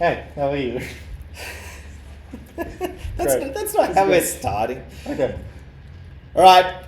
Hey, how are you? That's not how we're starting. Okay. All right.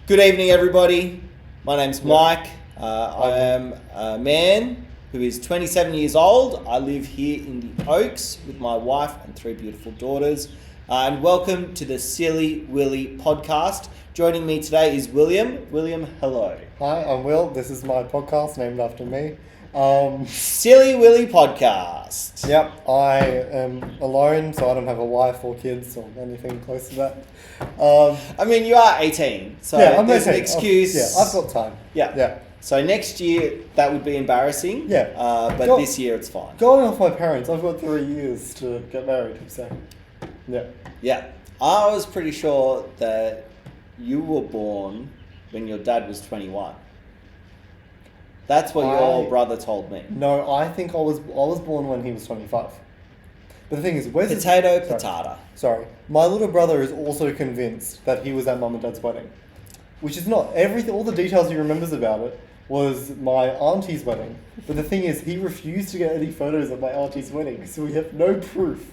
Good evening, everybody. My name's Mike. I am a man who is 27 years old. I live here in the Oaks with my wife and 3 beautiful daughters. And welcome to the Sillywilly podcast. Joining me today is William. William, hello. Hi, I'm Will. This is my podcast named after me. Sillywilly podcast. Yep, I am alone, so I don't have a wife or kids or anything close to that. I mean, you are 18, so yeah, I'm there's 18. an excuse. I've got time. Yeah. So next year, that would be embarrassing. Yeah. But this year, it's fine. Going off my parents, I've got 3 years to get married, so yeah. Yeah. I was pretty sure that you were born when your dad was 21. That's what your brother told me. No, I think I was born when he was 25. But the thing is, where's Potato. Sorry. My little brother is also convinced that he was at Mum and Dad's wedding. Which is not. All the details he remembers about it was my auntie's wedding. But the thing is, he refused to get any photos of my auntie's wedding, so we have no proof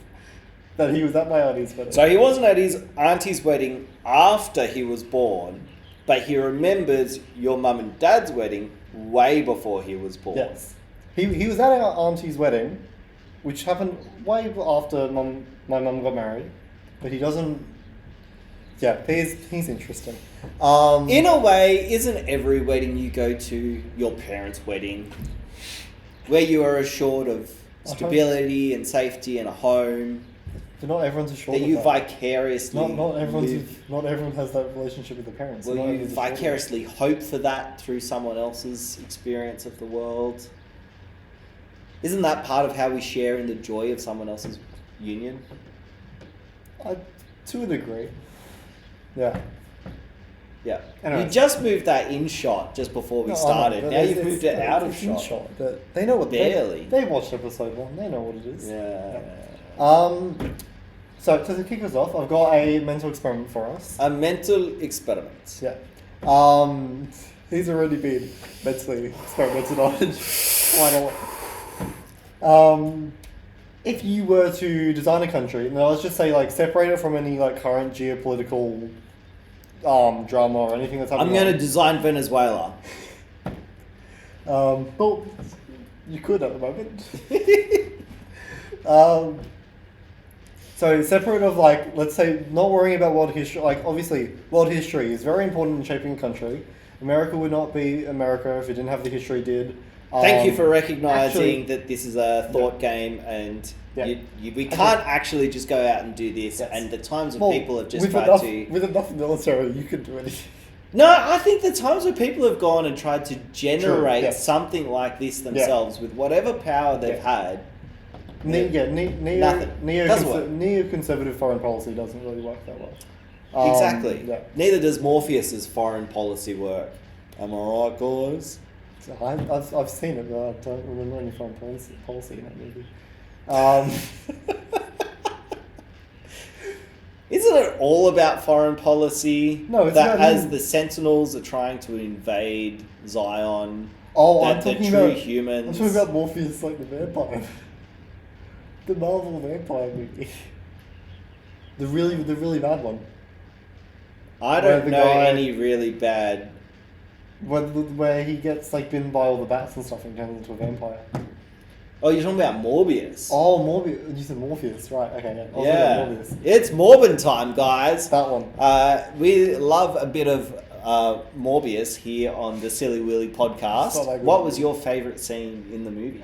that he was at my auntie's wedding. So he wasn't at his auntie's wedding after he was born, but he remembers your mum and dad's wedding way before he was born. Yes. He was at our auntie's wedding, which happened way after my mum got married. But he doesn't... Yeah, he's interesting. In a way, isn't every wedding you go to your parents' wedding, where you are assured of stability and safety and a home? But not everyone's assured that of you that. Vicariously Not everyone has that relationship with the parents. Will you vicariously hope for that through someone else's experience of the world? Isn't that part of how we share in the joy of someone else's union? To a degree. Yeah. Yeah. Anyway. You just moved that in shot just before we started. Now you've moved it out of shot. But they know what barely. They watched episode 1. They know what it is. Yeah. So to kick us off, I've got a mental experiment for us. A mental experiment. Yeah. He's already been mentally experimented on quite a lot. If you were to design a country, now let's just say separate it from any current geopolitical drama or anything that's happening. I'm going to design Venezuela. Well, you could at the moment. So separate of let's say not worrying about world history. Obviously, world history is very important in shaping a country. America would not be America if it didn't have the history it did. Thank you for recognizing that this is a thought game, and we can't actually just go out and do this. Yes. And the times when people have just tried to... With enough military, you can do anything. No, I think the times when people have gone and tried to generate something like this themselves with whatever power they've had... Neoconservative foreign policy doesn't really work that well. Exactly. Yeah. Neither does Morpheus's foreign policy work. Am I right, guys? I've seen it, but I don't remember any foreign policy in that movie. Isn't it all about foreign policy? No, it's that as the Sentinels are trying to invade Zion. I'm talking about humans. I'm talking about Morpheus, the vampire, the Marvel vampire movie, the really bad one. I don't know any really bad. Where he gets bitten by all the bats and stuff and turns into a vampire. Oh, you're talking about Morbius. Oh, Morbius. You said Morpheus, right? Okay, yeah. Yeah. It's Morbin time, guys. That one. We love a bit of Morbius here on the Sillywilly podcast. What was your favourite scene in the movie?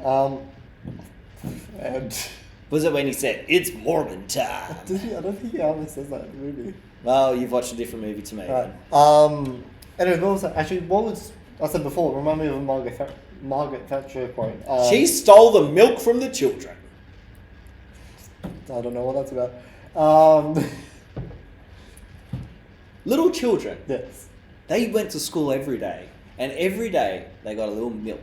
Was it when he said, "It's Morbin time"? I don't think he ever says that in the movie. Well, you've watched a different movie to me. Right. Anyway, what was I said before? Remind me of a Margaret Thatcher quote. She stole the milk from the children. I don't know what that's about. Little children. Yes. They went to school every day, and every day they got a little milk,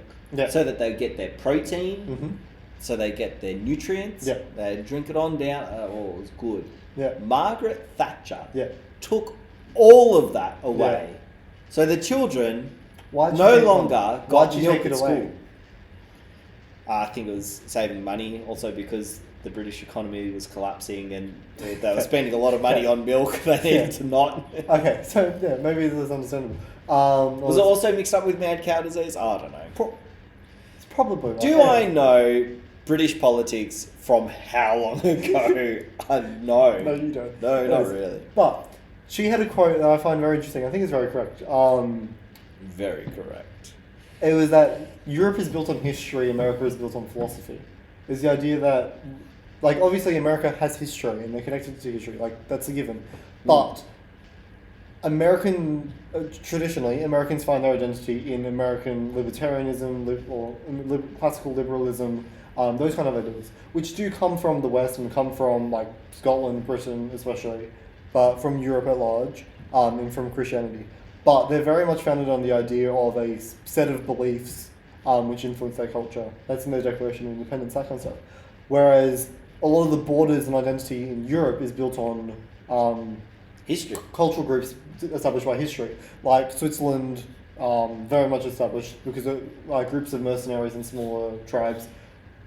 so that they get their protein, so they get their nutrients. Yeah. They drink it on down. It was good. Yeah. Margaret Thatcher took all of that away. Yeah. So the children no longer got milk at school. I think it was saving money, also because the British economy was collapsing and they were spending a lot of money on milk. They needed to not. Okay, so yeah, maybe this is understandable. Was it also mixed up with mad cow disease? I don't know. It's probably right. Do I know British politics from how long ago? No. No, you don't. No, not really. But she had a quote that I find very interesting. I think it's very correct. Very correct. It was that Europe is built on history, America is built on philosophy. It's the idea that, like, obviously America has history and they're connected to history, like, that's a given. But traditionally, Americans find their identity in American libertarianism classical liberalism, those kind of ideas, which do come from the West and come from, like, Scotland, Britain especially, but from Europe at large, and from Christianity. But they're very much founded on the idea of a set of beliefs which influence their culture. That's in their Declaration of Independence, that kind of stuff. Whereas a lot of the borders and identity in Europe is built on history, cultural groups established by history, like Switzerland, very much established because of groups of mercenaries and smaller tribes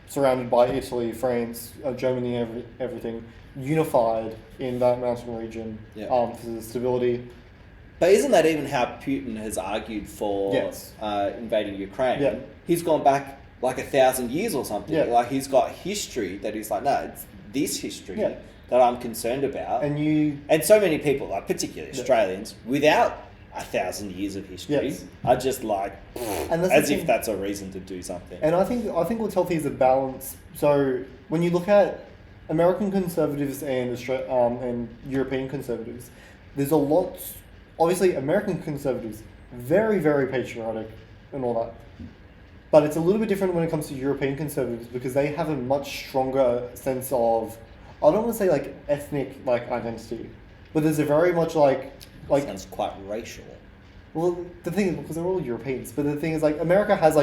surrounded by Italy, France, Germany, everything, unified in that mountain region for the stability. But isn't that even how Putin has argued for invading Ukraine? Yeah. He's gone back like 1,000 years or something. Yeah. Like he's got history that he's like, no, it's this history Yeah. that I'm concerned about. And so many people, like particularly Australians, without 1,000 years of history, are just like, as if that's a reason to do something. And I think what's healthy is a balance. So when you look at American conservatives and European conservatives, there's a lot. Obviously, American conservatives, very, very patriotic and all that. But it's a little bit different when it comes to European conservatives because they have a much stronger sense of, I don't want to say like ethnic like identity, but there's a very much like sounds quite racial. Well, the thing is, because they're all Europeans, but the thing is, like, America has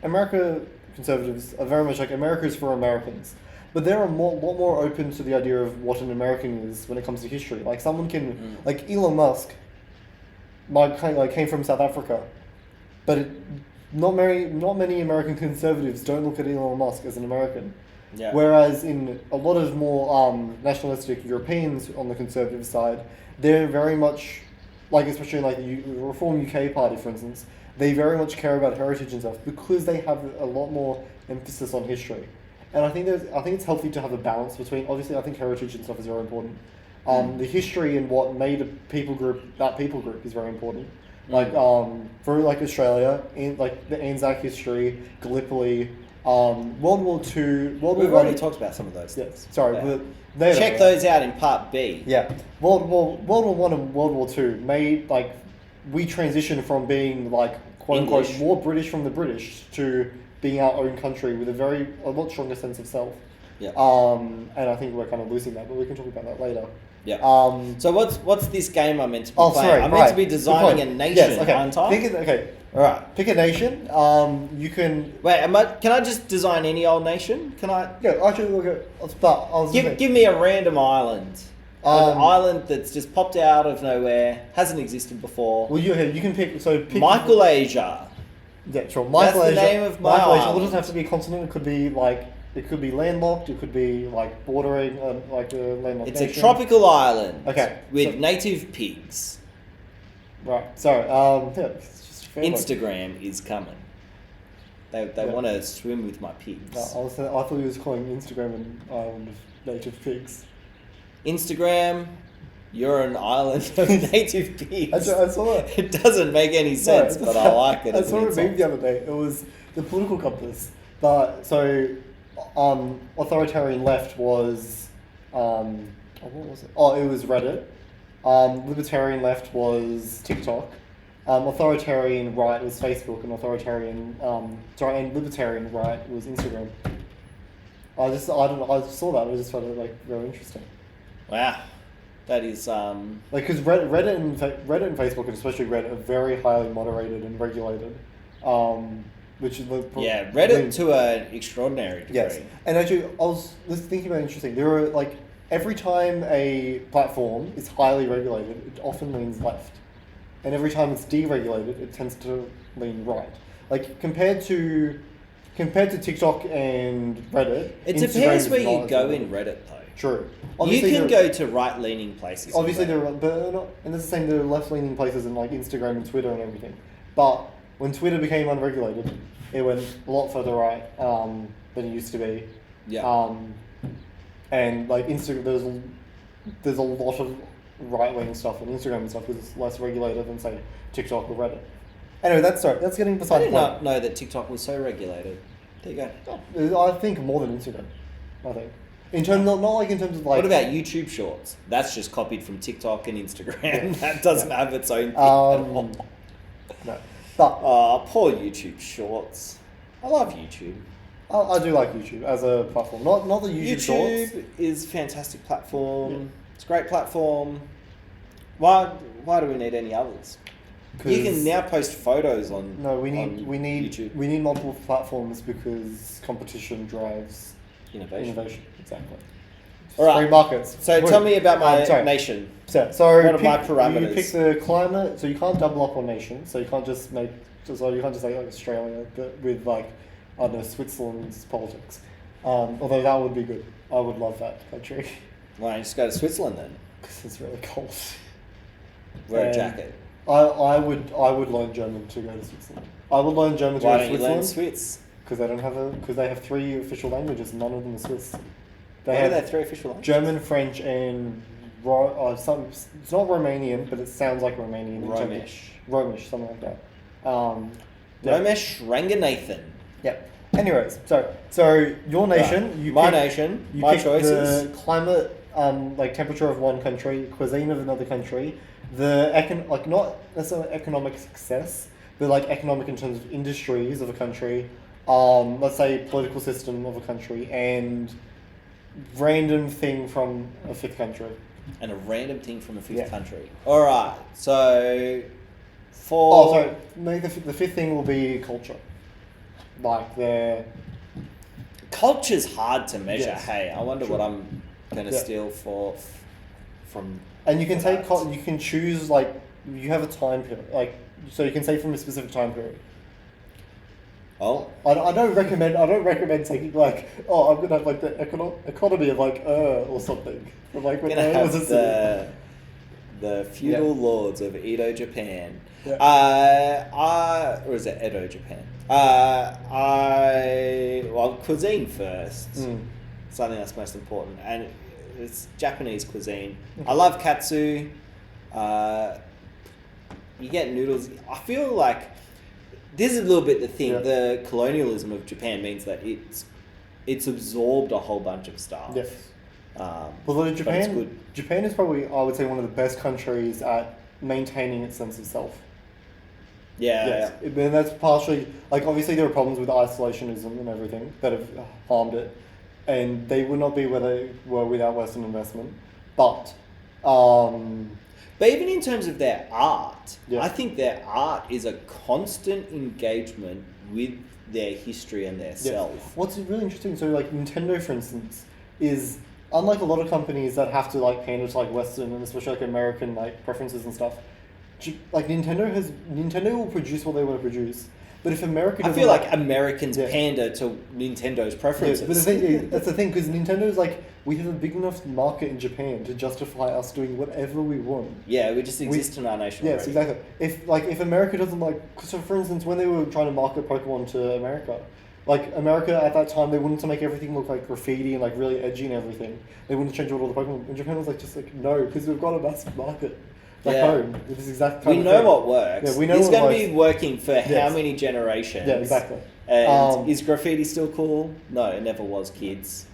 America conservatives are very much like America is for Americans. But they're a lot more open to the idea of what an American is when it comes to history. Like someone can, like Elon Musk, came from South Africa, but not many American conservatives don't look at Elon Musk as an American. Yeah. Whereas in a lot of more nationalistic Europeans on the conservative side, they're very much, like especially in like the Reform UK Party, for instance, they very much care about heritage and stuff because they have a lot more emphasis on history. And I think it's healthy to have a balance between. Obviously, I think heritage and stuff is very important. The history and what made a people group is very important. Like for like Australia, in like the Anzac history, Gallipoli, World War II, We've already talked about some of those things. Sorry, Yeah. but Check those out in Part B. Yeah, World War I and World War II made like we transitioned from being like quote unquote English. more British from the British to being our own country with a lot stronger sense of self. Yeah. And I think we're kind of losing that, but we can talk about that later. Yeah. Um, So what's this game I'm meant to be Oh, playing? sorry, I'm meant to be right. designing a Good point. nation, Yes, okay. aren't I? All right. Pick a nation. You can. Wait, can I just design any old nation? Can I Yeah, actually, look at. I'll start. give me a random island? An island that's just popped out of nowhere, hasn't existed before. Well, you can pick. So pick. Michael Asia. Yeah, sure. That's the Asia. name of my Michael Asia. It island. doesn't have to be a continent. It could be like. It could be landlocked. It could be like bordering, like a landlocked. It's nation. a tropical island. Okay, With so- native pigs. Right. Sorry. Yeah. It's just fair enough. Instagram is coming. They Yeah. want to swim with my pigs. I thought he was calling Instagram an island of native pigs. Instagram, you're an island of native pigs. I saw that. It doesn't make any sense, but I like it. I as saw an a meme insult. the other day. It was the political compass. But so, authoritarian left was, what was it? Oh, it was Reddit. Libertarian left was TikTok. Authoritarian right was Facebook, and and libertarian right was Instagram. I just saw that. I just found it like very interesting. Wow, that is Like, because Reddit and Facebook, and especially Reddit, are very highly moderated and regulated. Which is Reddit to an extraordinary degree. Yes, and actually, I was thinking about interesting. There are like every time a platform is highly regulated, it often leans left, and every time it's deregulated, it tends to lean right. Like compared to compared to TikTok and Reddit, It Instagram depends is where not you as go well. in Reddit, though. True. You can there- go to right-leaning places. on Obviously, Reddit. there are, but not, and it's the same. There are left-leaning places in like Instagram and Twitter and everything. But when Twitter became unregulated, it went a lot further right than it used to be. Yeah. And like Instagram, there's a lot of right-wing stuff on Instagram and stuff because it's less regulated than say TikTok or Reddit. Anyway, that's getting I beside the did point. not know that TikTok was so regulated. There you go. I think more than Instagram. I think in terms not like in terms of like. What about YouTube Shorts? That's just copied from TikTok and Instagram. Yeah. That doesn't have its own thing at all. No, but Oh, poor YouTube Shorts. I love YouTube. I do like YouTube as a platform. Not the YouTube Shorts. is a fantastic platform. Yeah. It's a great platform. Why do we need any others? You can now post photos on. No, we on need YouTube. we need multiple platforms because competition drives Innovation. Exactly. All right. Free markets. So tell me about my sorry. nation. So What are my parameters? You pick the climate, so you can't double up on nation. So you can't just make. So you can't just say like Australia, but with like I don't know Switzerland's politics. Although that would be good. I would love that country Why don't you just go to Switzerland then? because it's really cold. Wear a And jacket. I would learn German to go to Switzerland. I would learn German to Why go to don't you learn Switzerland Swiss? because they have 3 official languages. None of them are Swiss. What are their 3 official languages? German, French, and it's not Romanian, but it sounds like Romanian. Romish, something like that. Yeah. Romesh Ranganathan. Yeah. Anyways, so your nation, Right. you My pick choices. the climate, like temperature of one country, cuisine of another country, the not necessarily economic success, but like economic in terms of industries of a country, let's say political system of a country, and random thing from a 5th country. And a random thing from a 5th Yeah. country. Alright, so Maybe the 5th thing will be culture. Like their culture's hard to measure. Yes. Hey, I wonder Sure. what I'm going to Yeah. steal from. and you can for take that. you can choose like you have a time period so you can say from a specific time period. Oh, I don't recommend taking like I'm gonna have like the economy of like or something. But like we're when going to was have a the feudal lords of Edo, Japan. Yeah. Or is it Edo, Japan? Cuisine first. Something that's most important, and it's Japanese cuisine. I love katsu. You get noodles. I feel like this is a little bit the thing. Yeah. The colonialism of Japan means that it's absorbed a whole bunch of stuff. Yes. Although Although it's good. Japan is probably I would say one of the best countries at maintaining its sense of self. Yeah. And that's partially like obviously there are problems with isolationism and everything that have harmed it, and they would not be where they were without Western investment. But even in terms of their art, Yeah. I think their art is a constant engagement with their history and their self. What's really interesting, so like Nintendo, for instance, is unlike a lot of companies that have to like pander to like Western and especially like American like preferences and stuff. Like Nintendo will produce what they want to produce, but if America I doesn't feel like Americans Yeah. pander to Nintendo's Yeah, preferences. but that's the thing because Nintendo's like we have a big enough market in Japan to justify us doing whatever we want. Yeah, we just exist in our nation. Yes, already. exactly. If America doesn't like, so for instance, when they were trying to market Pokemon to America, like America at that time, they wanted to make everything look like graffiti and like really edgy and everything. They wanted to change all the Pokemon, and Japan was like just like no, because we've got a massive market back home with this exact kind We of know thing. what works. Yeah, we know it's what going to works. be working for how Yes. many generations? Yeah, exactly. And is graffiti still cool? No, it never was, kids.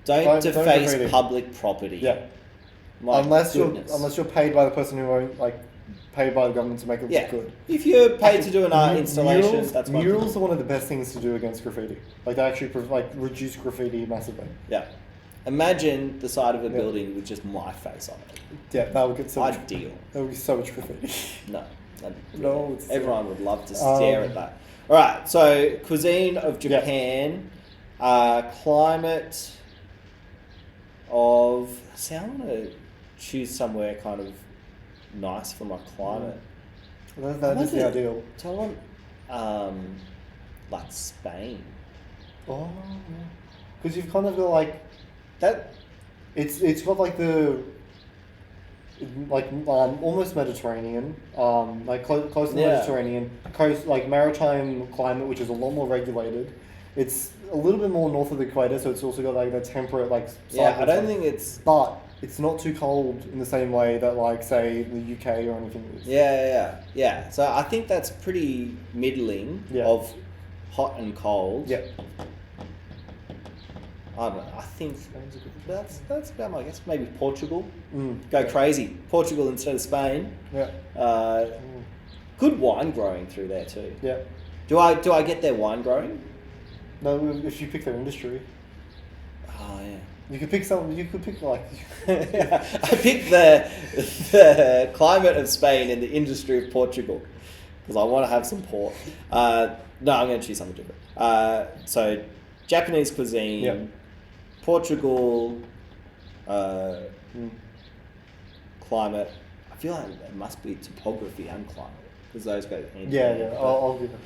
Don't deface graffiti. public property. Yeah. My unless goodness. you're paid by the person who owns, like paid by the government to make it Yeah. look good. If you're paid to do an art Mu- installation, murals, that's one murals thing. are one of the best things to do against graffiti. Like they actually reduce graffiti massively. Yeah. Imagine the side of a Yeah. building with just my face on it. Yeah, that would get so much. Ideal. That would be so much graffiti. No. that'd be No, brilliant. it's- Everyone would love to stare Um, at that. All right, so cuisine of Japan, climate of. See, I want to choose somewhere kind of nice for my climate. That is the ideal. So I want, like Spain. Oh, because you've kind of got like That it's got like the almost Mediterranean, like close to the Yeah. Mediterranean coast, like maritime climate, which is a lot more regulated. It's a little bit more north of the equator, so it's also got like the temperate like. yeah, I cycle don't time. think it's But it's not too cold in the same way that like say the UK or anything is. yeah. So I think that's pretty middling Yeah. of hot and cold. Yeah. I don't know. I think that's about my guess. Maybe Portugal. Mm. Go crazy. Portugal instead of Spain. Yeah. Good wine growing through there too. Yeah. Do I get their wine growing? No, if you pick their industry, Oh yeah. you could pick something. You could pick like. I picked the climate of Spain and the industry of Portugal because I want to have some port. No, I'm going to choose something different. So Japanese cuisine, Yep. Portugal, Mm. climate. I feel like it must be topography and climate because those go hand in Yeah, hand, yeah. but- I'll give it.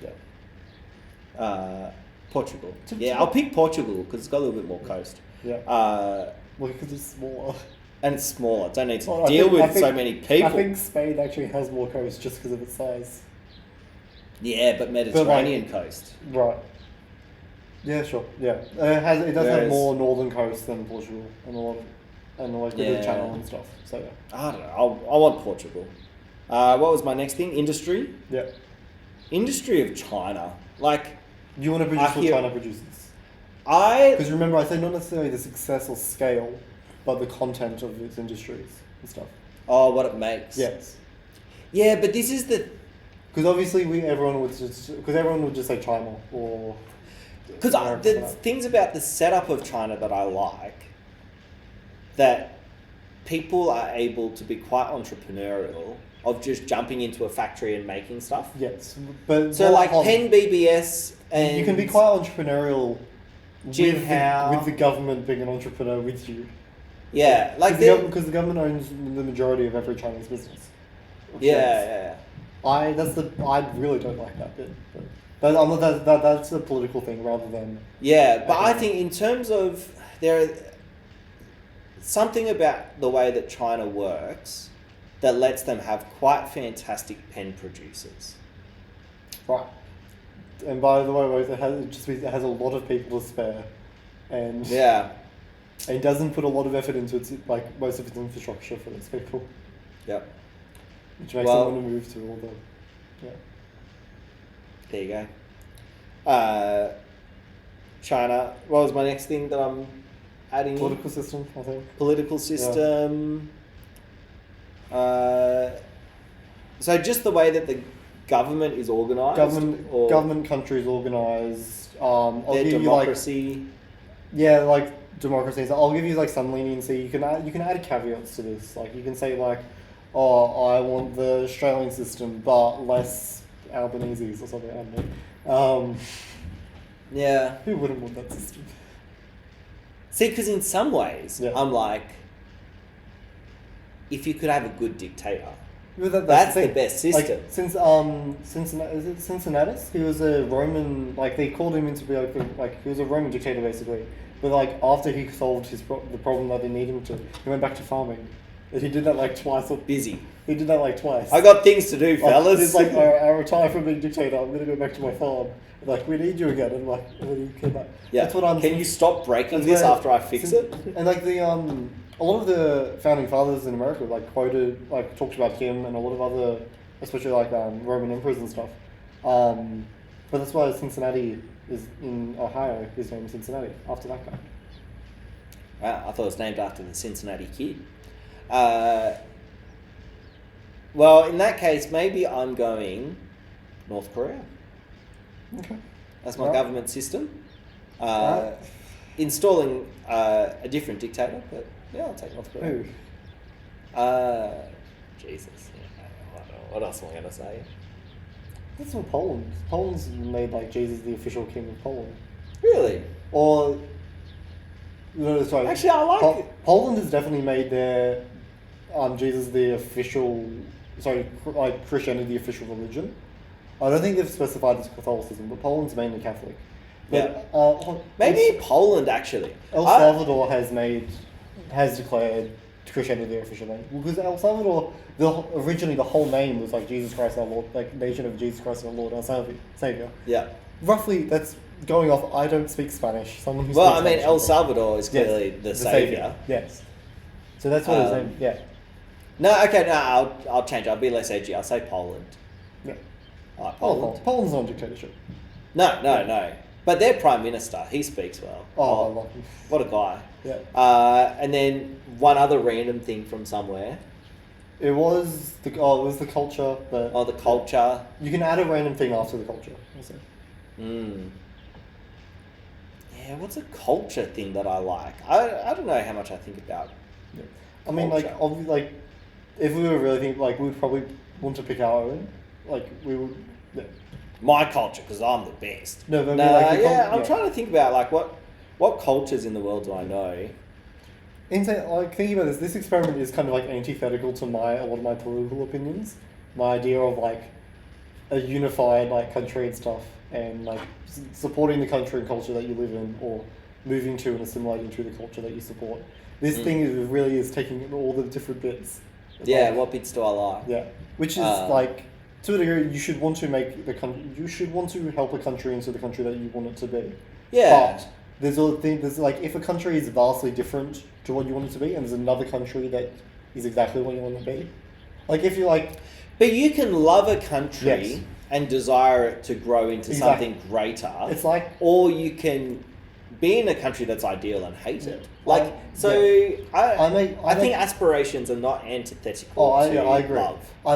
Yeah. Portugal. To- Yeah, to- I'll pick Portugal because it's got a little bit more coast. Yeah. Uh, Well, because it's smaller. and it's smaller. Don't need to Well, I deal think- I with so think- many people. I think Spain actually has more coast just because of its size. Yeah, but Mediterranean coast. Right. Yeah, sure. Yeah, it does have Whereas- more northern coast than Portugal and a lot of, and like with Yeah. the channel and stuff. So yeah. I don't know. I want Portugal. What was my next thing? Industry. Yeah. Industry of China. Like You want to produce I what hear- China produces. I Because remember, I said not necessarily the success or scale, but the content of its industries and stuff. what it makes. Yes. Yeah, but this is the Because obviously everyone would just say China or. because America the for that. things about the setup of China that I like that people are able to be quite entrepreneurial of just jumping into a factory and making stuff. Yes, but So well, like hold on. Penn BBS and You can be quite entrepreneurial Jin Hao. with the government being an entrepreneur with you. yeah, like Because the government owns the majority of every Chinese business. yeah. I really don't like that bit. That's a political thing rather than. Yeah, but I Okay. think in terms of something about the way that China works that lets them have quite fantastic pen producers. Right. And by the way, it has a lot of people to spare, and Yeah, and it doesn't put a lot of effort into its most of its infrastructure for those people, yep. which makes Well- them want to move to all the. Yeah. There you go. China. What was my next thing that I'm adding? Political system, I think. Political system. So just the way that the government is organised. or Government countries organised. I'll their give democracy. you like democracies. I'll give you like some leniency. You can add caveats to this. Like you can say like, oh, I want the Australian system, but less Albanese's or something. I don't know. Yeah. Who wouldn't want that system? See, because in some ways, Yeah. I'm like, if you could have a good dictator, Well, that's the thing. best system. Like, since Cincinnati, is it Cincinnatus? He was a Roman. Like they called him in to be like he was a Roman dictator basically. But like after he solved the problem that they needed him to, he went back to farming. And he did that like twice. Busy. He did that like twice. I got things to do, fellas. It's like I retire from being dictator. I'm gonna go back to my farm. Like we need you again. And like when you came back. Yeah. That's what I'm. Can you stop breaking that's this where- after I fix it? And like the a lot of the founding fathers in America talked about him and a lot of other, especially like Roman emperors and stuff. But that's why Cincinnati is in Ohio. His name is Cincinnati after that guy. Wow, I thought it was named after the Cincinnati Kid. Well, in that case, maybe I'm going North Korea. Okay. That's my Right. government system. Right. Installing a different dictator, but yeah, I'll take North Korea. Who? Jesus. Yeah, what else am I going to say? That's what Poland. Poland's made like Jesus the official king of Poland. Really? Or no, sorry. Actually, I like it. Poland has definitely made their Jesus the official. Sorry, like Christianity the official religion. I don't think they've specified as Catholicism, but Poland's mainly Catholic. But, Maybe Poland actually. El Salvador has declared Christianity their official name, because El Salvador, originally the whole name was like Jesus Christ our Lord, like Nation of Jesus Christ our Lord, our Savior. Yeah. Roughly, that's going off. I don't speak Spanish. Someone who Well, speaks I mean, Spanish, El Salvador is clearly the savior. Yes. So that's what his name. Yeah. No, okay, no, I'll change. I'll be less edgy. I'll say Poland. Yeah. Poland. Poland's not a dictatorship. No. But their prime minister, he speaks well. Oh, I love him. What a guy. Yeah. And then one other random thing from somewhere. It was the culture, but the culture. You can add a random thing after the culture. Also. Yeah, what's a culture thing that I like? I don't know how much I think about. Yeah. I mean, culture. like, if we were really thinking, like, we would probably want to pick our own. Like, we would. Yeah. My culture, because I'm the best. No, but I'm trying to think about like what cultures in the world do I know. Like, thinking about this experiment is kind of like antithetical to a lot of my political opinions. My idea of like a unified like country and stuff, and like supporting the country and culture that you live in, or moving to and assimilating to the culture that you support. This thing really is taking all the different bits. Yeah, what bits do I like? Yeah, which is like, to a degree, you should want to make the country. You should want to help a country into the country that you want it to be. Yeah. But there's like, if a country is vastly different to what you want it to be, and there's another country that is exactly what you want it to be, like if you like. But you can love a country Yes. and desire it to grow into something greater. It's like, or you can be in a country that's ideal and hate it. Like, I think aspirations are not antithetical to I agree. love. I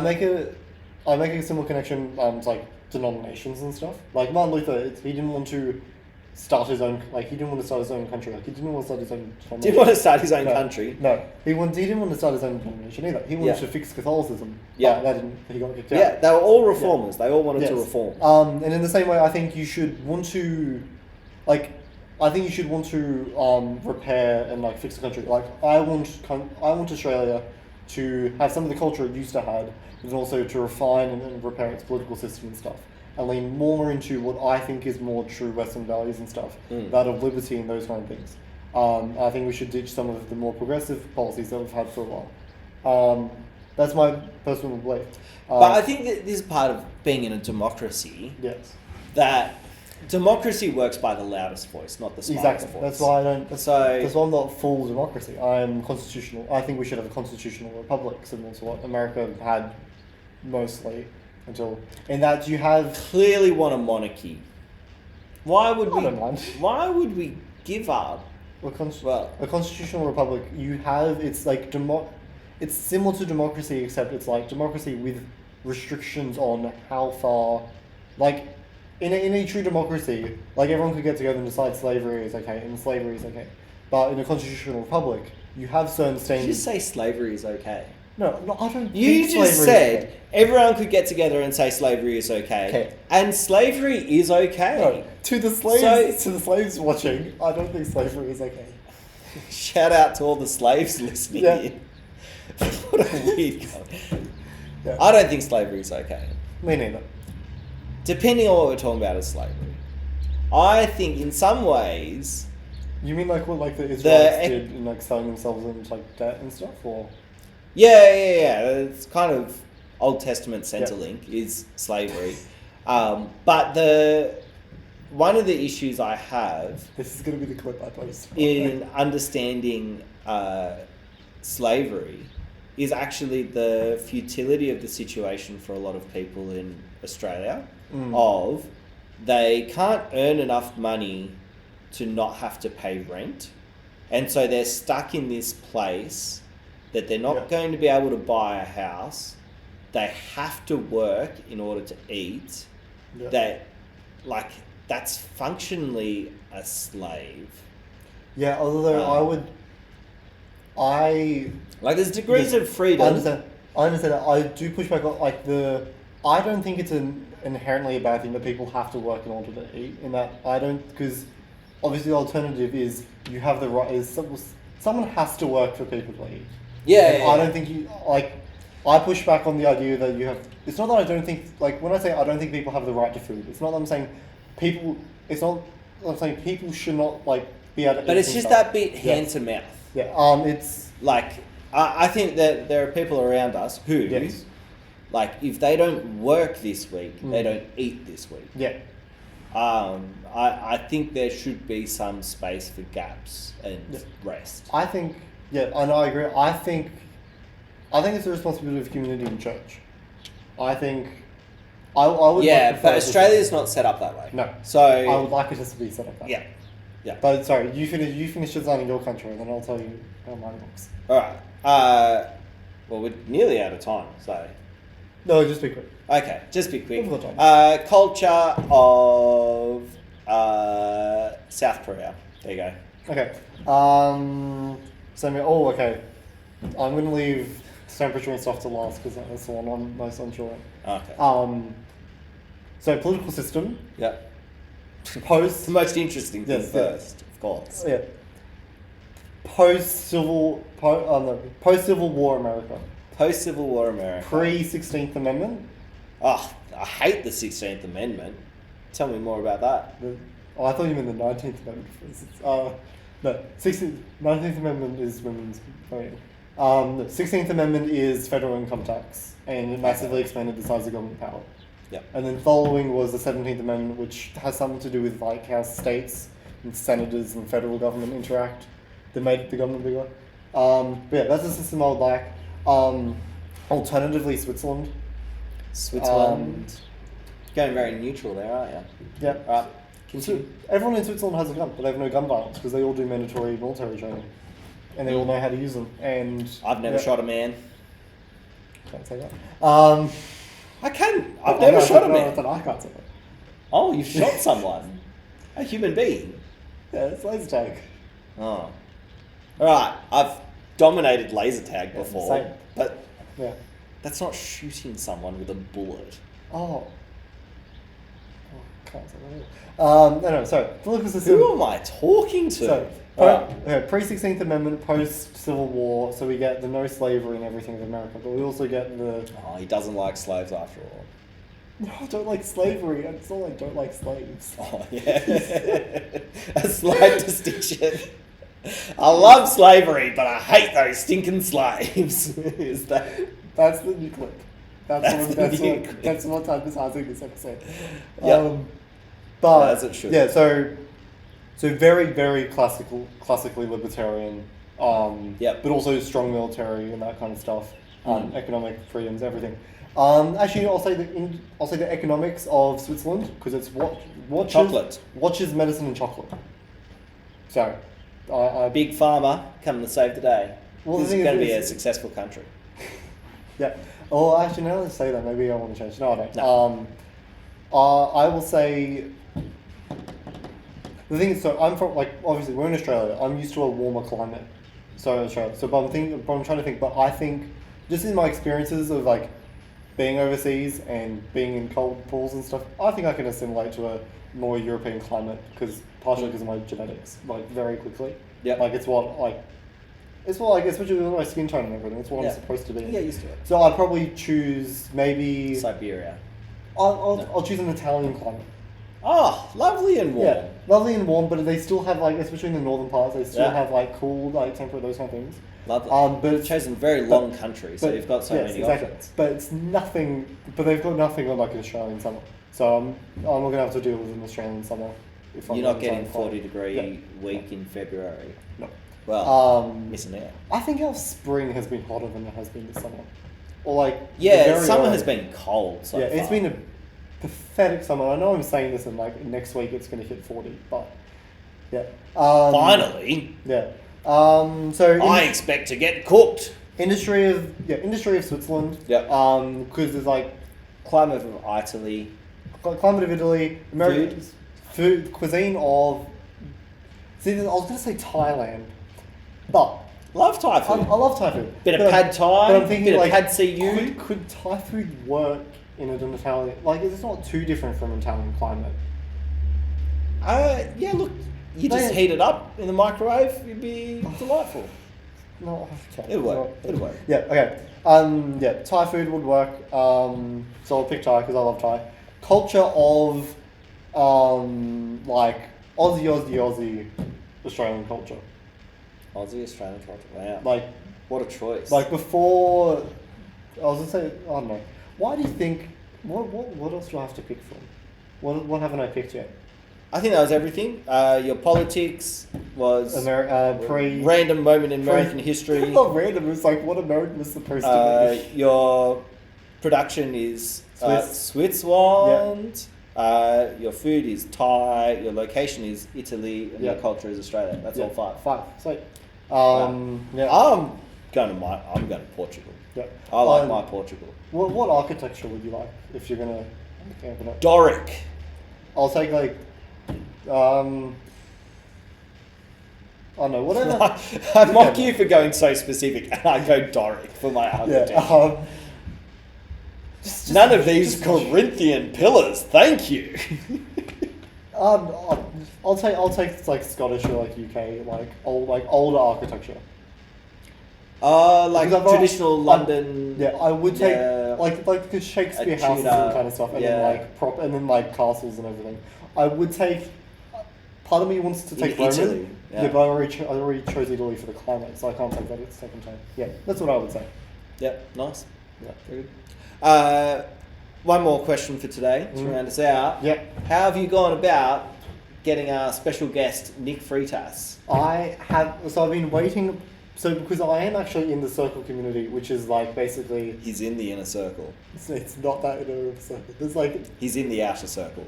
make a similar connection to like denominations and stuff. Like Martin Luther, he didn't want to start his own. Like, he didn't want to start his own country. Like, he didn't want to start his own denomination. Didn't want to start his own country. No, he didn't want to start his own denomination either. He wanted to fix Catholicism. Yeah, he got kicked out. Yeah, they were all reformers. They all wanted to reform. And in the same way, I think you should want to, like, repair and like fix the country. Like, I want Australia to have some of the culture it used to have, but also to refine and repair its political system and stuff, and lean more into what I think is more true Western values and stuff, that of liberty and those kind of things. I think we should ditch some of the more progressive policies that we've had for a while. That's my personal belief. But I think that this is part of being in a democracy. Yes. That democracy works by the loudest voice, not the smartest voice. That's why I don't. That's why I'm not full democracy. I'm constitutional. I think we should have a constitutional republic, similar to what America had mostly until. In that you have clearly want a monarchy. Why would I don't mind. Why would we give up? A constitutional republic. You have it's like It's similar to democracy, except it's like democracy with restrictions on how far, like. In a true democracy, like, everyone could get together and decide slavery is okay, and slavery is okay. But in a constitutional republic, you have certain standards. Did you just say slavery is okay? No, I don't. You just said everyone could get together and say slavery is okay. And slavery is okay. No, to the slaves watching, I don't think slavery is okay. Shout out to all the slaves listening here. What a weird guy. Yeah. I don't think slavery is okay. Me neither. Depending on what we're talking about as slavery. I think in some ways... You mean like what like the Israelites did in like selling themselves into like debt and stuff, or? Yeah. It's kind of Old Testament Centrelink is slavery. But one of the issues I have... This is going to be the clip I post. ...in understanding slavery is actually the futility of the situation for a lot of people in Australia. Of they can't earn enough money to not have to pay rent, and so they're stuck in this place that they're not going to be able to buy a house. They have to work in order to eat. That's functionally a slave. Yeah, although there's degrees of freedom. I understand that. I do push back on I don't think it's inherently a bad thing that people have to work in order to eat. In that, I don't, because obviously the alternative is you have the right. Someone has to work for people to eat. I don't think you like. I push back on the idea that you have. It's not that I don't think, like, when I say I don't think people have the right to food. It's not that I'm saying people. It's not. I'm saying people should not like be able to. But eat it's just themselves. that bit hand to mouth. Yeah. It's Like, I think that there are people around us who, Yes. like, if they don't work this week, they don't eat this week. yeah. I think there should be some space for gaps and rest. I think and I agree. I think it's the responsibility of community and church. I think I would. Yeah, like but Australia's not set up that way. No. So I would like it to be set up that way. Yeah. But sorry, you finish designing your country, and then I'll tell you how mine looks. All right. Well, we're nearly out of time, so. No, just be quick. Okay, just be quick. We've got time. Culture of South Korea. There you go. Okay. Okay. I'm going to leave temperature and stuff to last because that's the one I'm most unsure of. Okay. So political system. Yep. Post. The most interesting thing Yes, first, of course. Yeah. Post-Civil War America. Post-Civil War America. Pre-16th Amendment. Oh, I hate the 16th Amendment. Tell me more about that. I thought you meant the 19th Amendment. No, 19th Amendment is women's voting. The 16th Amendment is federal income tax, and it massively expanded the size of government power. Yep. And then following was the 17th Amendment, which has something to do with like how states and senators and federal government interact. That made the government bigger. But yeah, that's the system I would like. Alternatively, Switzerland. Switzerland. Going very neutral there, aren't you? Yeah. Right. Continue. Everyone in Switzerland has a gun, but they have no gun violence because they all do mandatory military training, and they all know how to use them. And I've never shot a man. Can't say that. I can. I've never shot a man. I can't say that. Oh, you've shot someone. A human being. Yeah, it's laser tag. Oh. Alright, I've dominated laser tag before. Same. But Yeah. that's not shooting someone with a bullet. Oh. Can't say that. No, sorry. Political system. Who am I talking to? So, Alright. pre-16th Amendment, post-Civil War, so we get the no slavery and everything of America, but we also get the... Oh, he doesn't like slaves after all. No, I don't like slavery. It's not like I don't like slaves. Oh, yeah. A slight distinction. I love slavery, but I hate those stinking slaves. Is that? That's the new clip. That's what advertising this episode. Yep. But as it should. Yeah, so very, very classically libertarian. Yep. But also strong military and that kind of stuff. Economic freedoms, everything. Actually, I'll say the economics of Switzerland because it's watches, medicine, and chocolate. So, Big Pharma coming to save the day. Well, This is going to be a successful country. Yeah. Oh, actually, now that I say that, maybe I want to change. No, I don't. No. I will say. The thing is, so I'm from obviously we're in Australia. I'm used to a warmer climate. So Australia. So, but I'm trying to think. But I think just in my experiences of being overseas and being in cold pools and stuff, I think I can assimilate to a more European climate partially because of my genetics, very quickly. Yeah. Especially with my skin tone and everything. It's what I'm supposed to be. Yeah, used to it. So I'd probably choose maybe Siberia. I'll choose an Italian climate. Oh, lovely and warm. Yeah, lovely and warm, but they still have especially in the northern parts, they still have cool temperature, those kind of things. Lovely. But you've chosen a very long country, so you've got so many options. But it's nothing. But they've got nothing like an Australian summer. So I'm not gonna have to deal with an Australian summer. If You're not getting 40-degree week in February. No. Well, missing out. I think our spring has been hotter than it has been this summer. Or summer has been cold so far. It's been a pathetic summer. I know I'm saying this and next week it's going to hit 40, but yeah. Finally. Yeah. I expect to get cooked. Industry of Switzerland. Yep. Because there's climate of Italy. Climate of Italy. Food cuisine of. See, I was going to say Thailand, but love Thai food. I love Thai food. Bit of pad Thai. But I'm thinking bit of pad CU. Could Thai food work in an Italian? It's not too different from an Italian climate. Yeah. Look, you just heat it up in the microwave. It'd be delightful. No, okay. It'll work. It'll work. Yeah. Okay. Thai food would work. So I'll pick Thai because I love Thai. Culture of Aussie Australian culture. Aussie Australian culture. Wow. Like what a choice. Before, I was gonna say, I don't know. Why do you think? What else do I have to pick from? What haven't I picked yet? I think that was everything. Your politics was random moment in American history. Not random. It's like what American was supposed to be. Your production is Switzerland. Yeah. Your food is Thai. Your location is Italy, and your culture is Australia. That's all five. Sweet. Yeah. I'm going to Portugal. Yeah. I like my Portugal. What architecture would you like if you're gonna camp it up? Doric. I'll take like, I don't know, whatever. I mock you for going so specific, and I go Doric for my architecture. Yeah. None of these Corinthian pillars, thank you. I'll take like Scottish or like UK, like older architecture. Like Because traditional London. Yeah, I would take like the Shakespeare houses and kind of stuff, and then like castles and everything. I would take. Part of me wants to take Rome. Italy. Yeah, but I already chose Italy for the climate, so I can't take that at the second time. Yeah, that's what I would say. Yep, nice. Yeah, very good. One more question for today to round us out. Yeah. How have you gone about getting our special guest Nick Freitas? I've been waiting. So because I am actually in the Circle community, which is like basically... He's in the inner circle. It's not that inner circle. There's like... He's in the outer circle.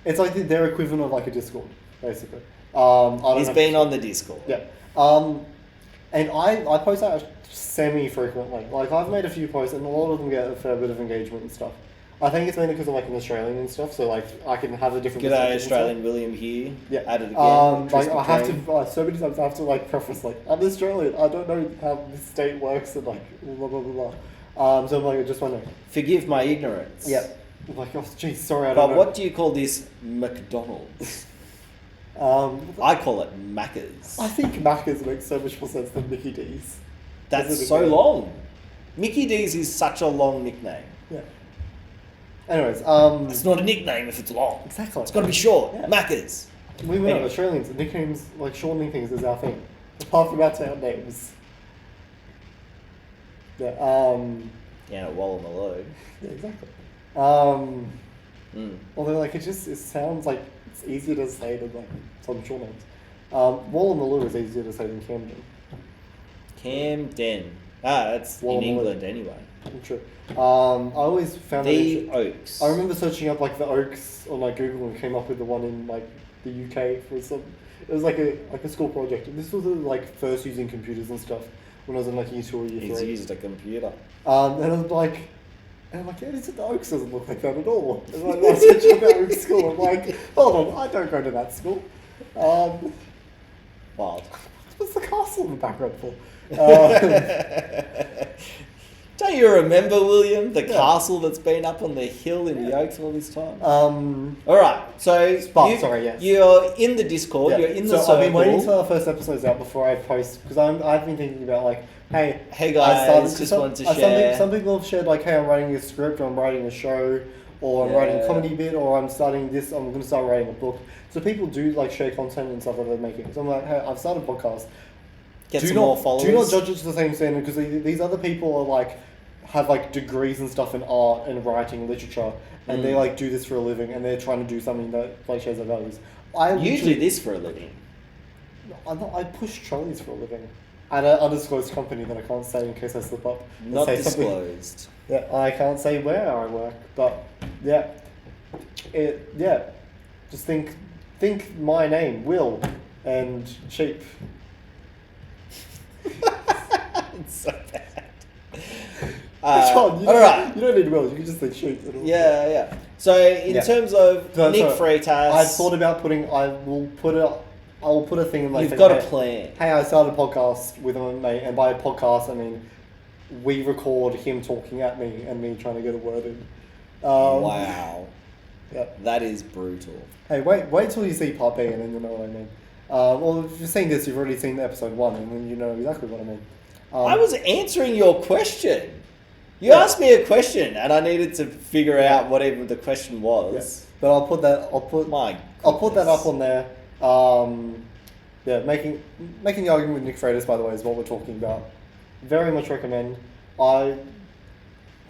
It's like their equivalent of like a Discord, basically. He's been on the Discord. Yeah. And I post out semi-frequently. Like I've made a few posts and a lot of them get a fair bit of engagement and stuff. I think it's mainly because I'm like an Australian and stuff, so like I can have a different... G'day Australian William here. Yeah. At it again. Like I have to, so many times I have to like preface like, I'm Australian, I don't know how this state works and like blah blah blah blah. So I'm like, I just wondering. Forgive my ignorance. Yeah. I'm like, oh geez, sorry, I don't know. But what do you call this McDonald's? I call it Macca's. I think Macca's makes so much more sense than Mickey D's. That's so long. Mickey D's is such a long nickname. Yeah. Anyways, it's not a nickname if it's long. Exactly. It's got to be short. Yeah. Macca's. We were Australians. Nicknames, like shortening things, is our thing. Apart from our town names. Yeah. Yeah, Wallumaloo. Yeah, exactly. Although, like, it sounds like it's easier to say than like some short names. Wallumaloo is easier to say than Camden. Camden. That's in England anyway. True. I always found the Oaks. I remember searching up like the Oaks on like Google and came up with the one in like the UK for some. It was like a school project. And this was like first using computers and stuff when I was in like year 2 or year 3. He's used a computer. And I was like, yeah, the Oaks doesn't look like that at all. And I was searching about Oaks school. I'm like, hold on, I don't go to that school. Wild. What's the castle in the background for? Don't you remember, William, the castle that's been up on the hill in the Oaks all this time? All right, so you're in the Discord, you're in the circle. I've been waiting until our first episode's out before I post, because I've been thinking about like, hey guys, just wanted to share. Some people have shared like, hey, I'm writing a script, or I'm writing a show, or I'm writing a comedy bit, or I'm going to start writing a book. So people do like share content and stuff that they're making. So I'm like, hey, I've started a podcast. Get some more followers. Do not judge it to the same standard, because these other people are like, have like degrees and stuff in art and writing and literature, and they like do this for a living, and they're trying to do something that like shares their values. You do this for a living. I push trolleys for a living at an undisclosed company that I can't say in case I slip up. Not disclosed. Yeah, I can't say where I work, but just think my name, Will, and sheep. It's so bad. John, you don't need Will, you can just say sheep. Yeah. So in terms of Nick Freitas, I've thought about I'll put a thing in my You've got a plan. Hey, I started a podcast with my mate, and by podcast I mean we record him talking at me and me trying to get a word in. Wow. Yeah. That is brutal. Hey, wait till you see part B and then you'll know what I mean. Well, if you've seen this, you've already seen episode 1 and then you know exactly what I mean. I was answering your question. You asked me a question and I needed to figure out whatever the question was. Yeah. But I'll put that up on there. Making the argument with Nick Freitas, by the way, is what we're talking about. Very much recommend. So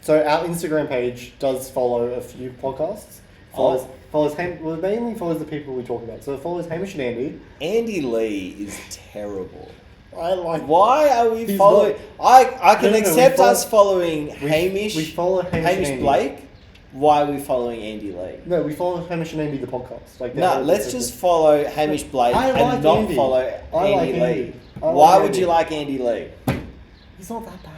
our Instagram page does follow a few podcasts. Mainly follows the people we talk about. So it follows Hamish and Andy. Andy Lee is terrible. Why are we following? I can accept us following we Hamish. We follow Hamish and Blake. Why are we following Andy Lee? No, we follow Hamish and Andy the podcast. Let's just follow Hamish Blake and not Andy. follow Andy Lee. Why Why would Andy. you like Andy Lee? He's not that bad.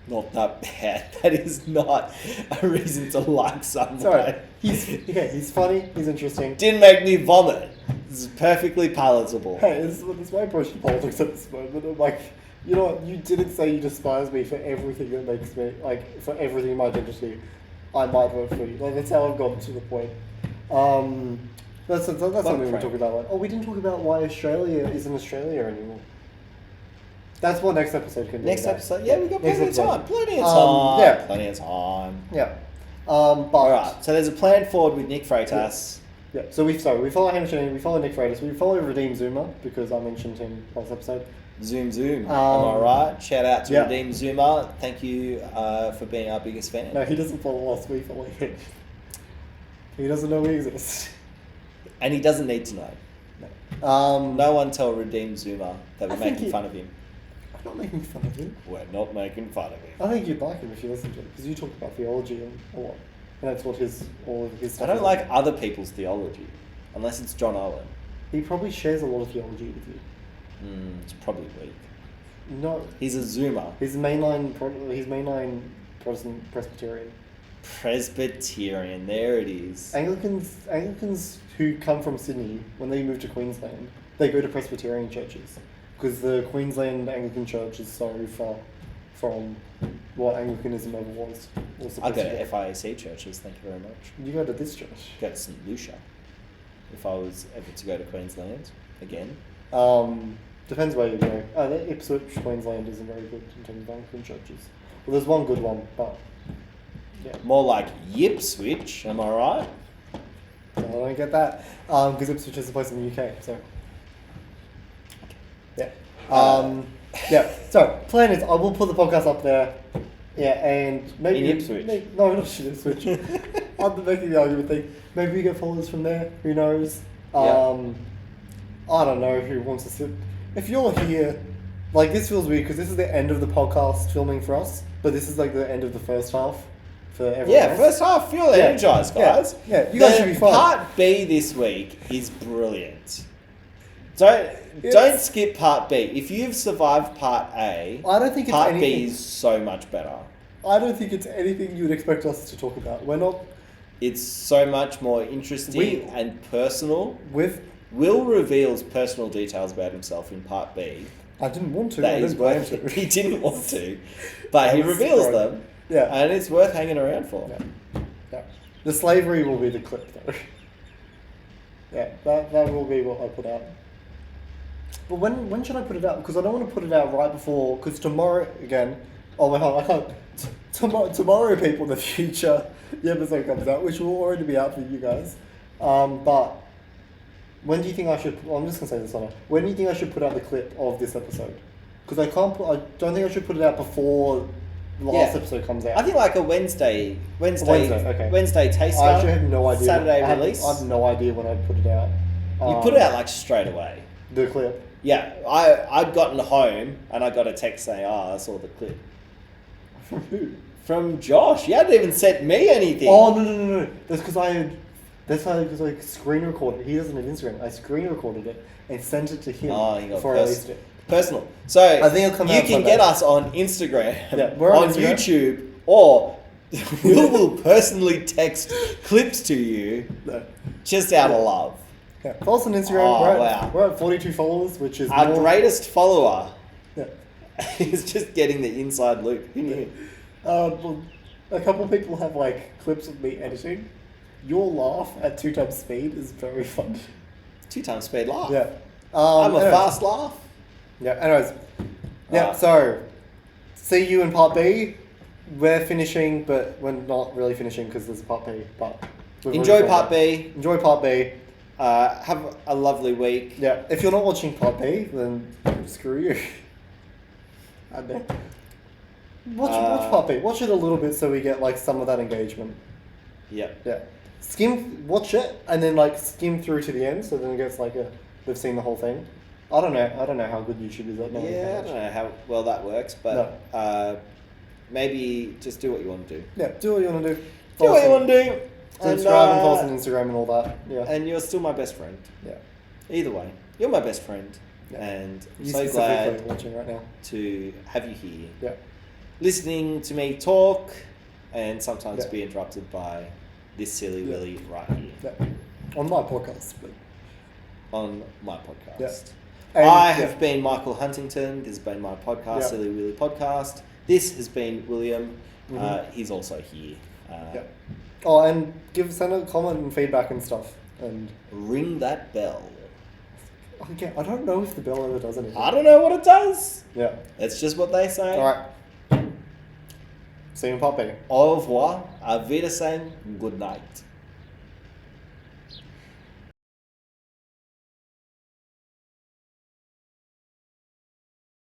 Not that bad. That is not a reason to like someone. Sorry. He's funny, he's interesting. Didn't make me vomit. This is perfectly palatable. Hey, this is my approach to politics at this moment. I'm like, you know what, you didn't say you despise me for everything that makes me, for everything in my identity. I might vote for you. That's how I've gotten to the point. That's something we talk about. We didn't talk about why Australia isn't Australia anymore. That's what next episode can do. Next episode? Yeah, we got plenty of time. Plenty of time. Yeah. Alright, so there's a plan forward with Nick Freitas. Yeah, so we follow Hamish and Andy, we follow Nick Freitas, we follow Redeem Zuma, because I mentioned him last episode. Zoom. Am I right? Shout out to Redeem Zuma. Thank you for being our biggest fan. No, he doesn't follow us, we follow him. He doesn't know we exist. And he doesn't need to know. No one tell Redeem Zuma that we're making fun of him. I'm not making fun of him. We're not making fun of him. I think you'd like him if you listen to it, because you talk about theology and a lot. And that's what all of his stuff I don't is like other people's theology, unless it's John Owen. He probably shares a lot of theology with you. It's probably weak. No. He's a Zoomer. He's mainline Protestant Presbyterian. Presbyterian, there it is. Anglicans who come from Sydney, when they move to Queensland, they go to Presbyterian churches. Because the Queensland Anglican Church is so far from what Anglicanism ever was. I go to FIAC churches, thank you very much. You go to this church? Go to St Lucia. If I was ever to go to Queensland again. Depends where you go. Ipswich, Queensland isn't very good in terms of Anglican churches. Well, there's one good one, but yeah. More like Yipswich, am I right? I don't get that. Because Ipswich is a place in the UK, so. Yeah. So, plan is, I will put the podcast up there. Yeah, and maybe... In Ipswich? No, not in Ipswich. I'm making the argument thing. Maybe we get followers from there. Who knows? I don't know who wants to sit. If you're here, this feels weird because this is the end of the podcast filming for us, but this is the end of the first half for everyone else. First half, feel energized, guys. Yeah, you guys should be fine. Part B this week is brilliant. Don't skip part B. If you've survived part A, I don't think it's part anything, B is so much better. I don't think it's anything you would expect us to talk about. We're not. It's so much more interesting and personal. Will reveals personal details about himself in part B. I didn't want to. He didn't want to, but he reveals them. Yeah, and it's worth hanging around for. Yeah. The slavery will be the clip, though. Yeah, that will be what I put out. But when should I put it out? Because I don't want to put it out right before. Because tomorrow again. Oh wait, hold on, I can't. Tomorrow, people, in the future, the episode comes out, which will already be out for you guys. But when do you think I should? Well, I'm just gonna say this on it. When do you think I should put out the clip of this episode? Because I don't think I should put it out before the last episode comes out. I think a Wednesday. Okay. Wednesday taster. I actually have no idea. Saturday release. I have no idea when I put it out. You put it out straight away. The clip. Yeah, I'd gotten home and I got a text saying, I saw the clip. From who? From Josh. You hadn't even sent me anything. Oh, no. That's because I screen recorded. He doesn't have Instagram. I screen recorded it and sent it to him before I released it. Personal. So I think it'll come out you can Sunday. get us on Instagram, we're on Instagram. YouTube, or we will personally text clips to you just out of love. Yeah, follow us on Instagram. We're at 42 followers, which is our greatest follower. Yeah. He's just getting the inside loop. Who knew? A couple people have clips of me editing. Your laugh at 2 times speed is very fun. 2 times speed laugh. Yeah. I'm a fast laugh. Yeah. Anyways. Yeah. So, see you in part B. We're finishing, but we're not really finishing because there's a part B. But enjoy part B. Enjoy part B. Have a lovely week. Yeah, if you're not watching Part B, then screw you. I know. Watch Part B. Watch it a little bit so we get like some of that engagement. Yep. Yeah. Watch it, and then like skim through to the end, so then it gets like we've seen the whole thing. I don't know how good YouTube is at knowing Yeah, I how much. don't know how well that works, but maybe just do what you want to do. Yeah, do what you want to do. Do what you want to do. Subscribe and follow us on Instagram and all that. Yeah. And you're still my best friend. Yeah. Either way, you're my best friend. Yeah. And You so specifically glad watching right now. to have you here. Yeah. Listening to me talk and sometimes Yeah. be interrupted by this silly Willy right here Yeah. On my podcast, but on my podcast. Yeah. And, I have been Michael Huntington. This has been my podcast, Yeah. Silly Willy Podcast. This has been William. Mhm. He's also here. Yeah. Oh, and send a comment and feedback and stuff. And Ring that bell. okay, I don't know if the bell ever does anything. I don't know what it does. Yeah. It's just what they say. All right. See you in Part B. Au revoir. Auf Wiedersehen. Good night.